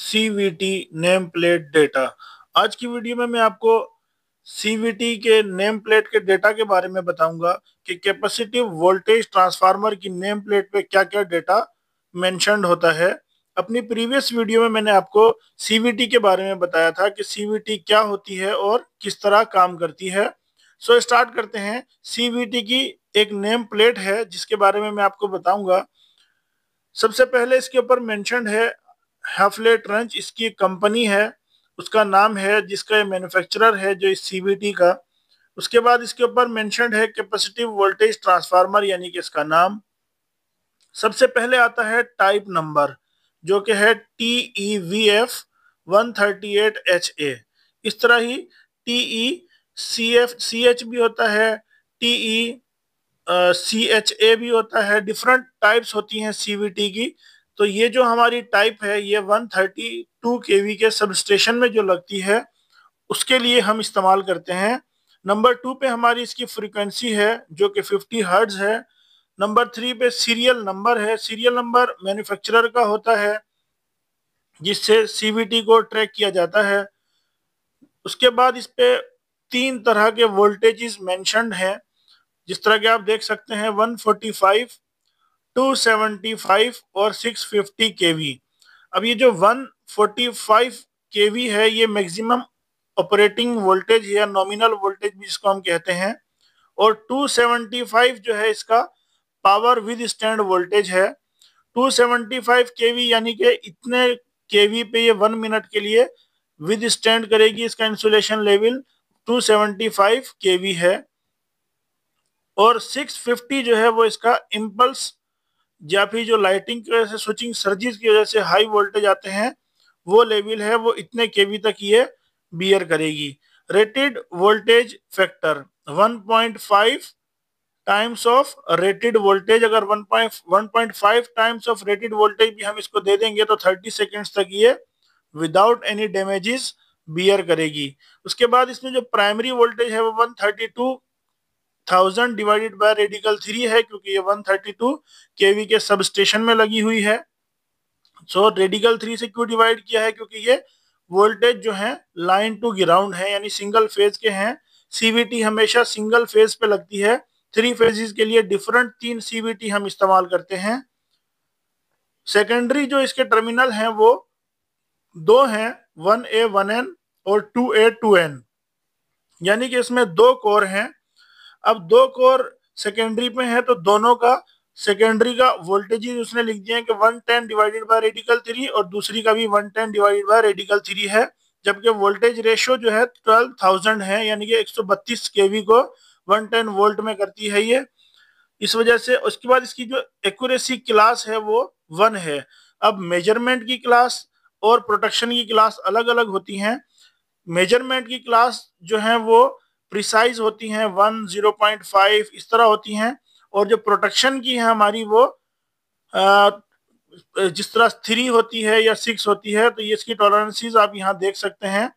CVT name plate data. आज की video में मैं आपको CVT के नेम प्लेट के डेटा के बारे में बताऊंगा कि कैपेसिटिव वोल्टेज ट्रांसफार्मर की नेम प्लेट पे क्या क्या डेटा मेंशन्ड होता है। अपनी प्रीवियस वीडियो में मैंने आपको CVT के बारे में बताया था कि CVT क्या होती है और किस तरह काम करती है। सो स्टार्ट करते हैं। CVT की एक नेम प्लेट है जिसके बारे में मैं आपको बताऊंगा। सबसे पहले इसके ऊपर मेंशन्ड है हैफलेट रंच, इसकी कंपनी है, उसका नाम है, जिसका ये मैन्युफैक्चरर है जो इस CVT का। उसके बाद इसके ऊपर मेंशन्ड है कैपेसिटिव वोल्टेज ट्रांसफार्मर यानी कि इसका नाम। सबसे पहले आता है टाइप नंबर जो कि है TEVF 138HA। इस तरह ही TECH भी होता है, TECHA भी होता है। डिफरेंट टाइप्स होती हैं CVT की। तो ये जो हमारी टाइप है ये 132 kV के सबस्टेशन में जो लगती है उसके लिए हम इस्तेमाल करते हैं। नंबर 2 पे हमारी इसकी फ्रीक्वेंसी है जो कि 50 हर्ट्ज है। नंबर 3 पे सीरियल नंबर है। सीरियल नंबर मैन्युफैक्चरर का होता है जिससे CVT को ट्रैक किया जाता है। उसके बाद इस पे 3 तरह के वोल्टेजेस मेंशन्ड हैं, जिस तरह के आप देख सकते हैं 145, 275 और 650 kV। अब ये जो 145 kV है ये मैक्सिमम ऑपरेटिंग वोल्टेज या नॉमिनल वोल्टेज भी जिसको हम कहते हैं, और 275 जो है इसका पावर विद स्टैंड वोल्टेज है। 275 kV यानी कि इतने kV पे ये 1 मिनट के लिए विद स्टैंड करेगी। इसका इंसुलेशन लेवल 275 kV है। और 650 जो है वो इसका इम्पल्स या फिर जो लाइटिंग की वजह से स्विचिंग सर्जिस की वजह से हाई वोल्टेज आते हैं वो लेवल है, वो इतने केवी तक ये बियर करेगी। Rated voltage factor 1.5 times of rated voltage. अगर 1.5 टाइम्स ऑफ रेटेड वोल्टेज भी हम इसको दे देंगे तो 30 सेकेंड्स तक ये विदाउट एनी डैमेजेस बियर करेगी। उसके बाद इसमें जो प्राइमरी वोल्टेज है वो 132,000 डिवाइडेड बाय रेडिकल 3 है, क्योंकि ये 132 kV के सब स्टेशन में लगी हुई है। सो रेडिकल 3 से क्यों डिवाइड किया है, क्योंकि ये वोल्टेज जो है लाइन टू ग्राउंड है यानी सिंगल फेज के हैं। CVT हमेशा सिंगल फेज पे लगती है। 3 फेजेस के लिए डिफरेंट 3 CVT हम इस्तेमाल करते हैं। सेकेंडरी जो इसके टर्मिनल हैं वो 2 हैं, 1A 1N और 2A 2N, यानी कि इसमें 2 कोर हैं। अब 2 कोर सेकेंडरी पे है तो दोनों का सेकेंडरी का वोल्टेज उसने लिख दिया है कि 110 डिवाइडेड बाय रेडिकल 3 और दूसरी का भी 110 डिवाइडेड बाय रेडिकल 3 है। जबकि वोल्टेज रेशियो जो है 12,000 है, यानी कि 132 kV को 110 वोल्ट में करती है ये, इस वजह से। उसके बाद इसकी जो एक्यूरेसी क्लास है वो 1 है। अब मेजरमेंट की क्लास और प्रोटेक्शन की क्लास अलग अलग होती हैं। मेजरमेंट की क्लास जो है वो प्रिसाइज होती हैं, 1, 0.5 इस तरह होती हैं। और जो प्रोटेक्शन की है हमारी वो जिस तरह 3 होती है या 6 होती है, तो ये इसकी टॉलरेंसीज आप यहाँ देख सकते हैं।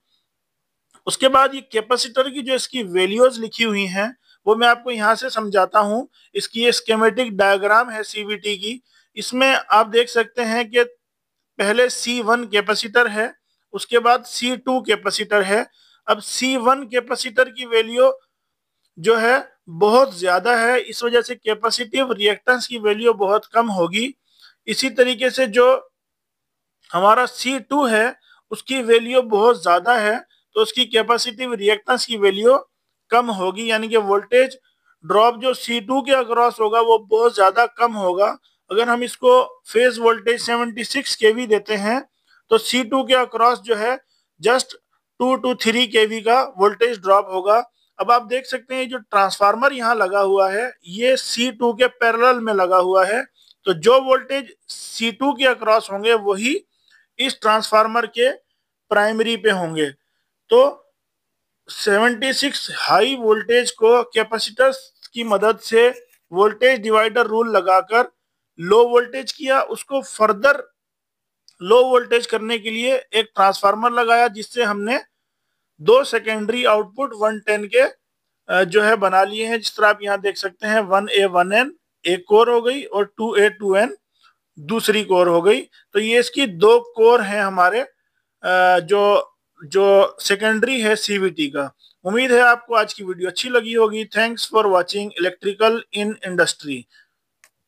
उसके बाद ये कैपेसिटर की जो इसकी वैल्यूज लिखी हुई हैं वो मैं आपको यहाँ से समझाता हूँ। इसकी ये स्कीमेटिक डायग्राम है CVT की। इसमें आप देख सकते हैं कि पहले C1 कैपेसिटर है, उसके बाद C2 कैपेसिटर है। अब C1 कैपेसिटर की वैल्यू जो है बहुत ज्यादा है, इस वजह से कैपेसिटिव रिएक्टेंस की वैल्यू बहुत कम होगी। इसी तरीके से जो हमारा C2 है उसकी वैल्यू बहुत ज्यादा है तो उसकी कैपेसिटिव रिएक्टेंस की वैल्यू कम होगी, यानी कि वोल्टेज ड्रॉप जो C2 के अक्रॉस होगा वो बहुत ज्यादा कम होगा। अगर हम इसको फेज वोल्टेज 76 kV देते हैं तो C2 के अक्रॉस जो है जस्ट 2 to 3 kV का वोल्टेज ड्रॉप होगा। अब आप देख सकते हैं जो ट्रांसफार्मर यहाँ लगा हुआ है ये C2 के पैरेलल में लगा हुआ है, तो जो वोल्टेज C2 के अक्रॉस होंगे वही इस ट्रांसफार्मर के प्राइमरी पे होंगे। तो 76 हाई वोल्टेज को कैपेसिटर की मदद से वोल्टेज डिवाइडर रूल लगाकर लो वोल्टेज किया, उसको फर्दर लो वोल्टेज करने के लिए एक ट्रांसफार्मर लगाया जिससे हमने 2 सेकेंडरी आउटपुट 110 के जो है बना लिए हैं। जिस तरह आप यहाँ देख सकते हैं 1A 1N एक कोर हो गई और 2A 2N दूसरी कोर हो गई। तो ये इसकी 2 कोर हैं हमारे जो जो सेकेंडरी है सीवीटी का। उम्मीद है आपको आज की वीडियो अच्छी लगी होगी। Thanks for watching electrical in industry.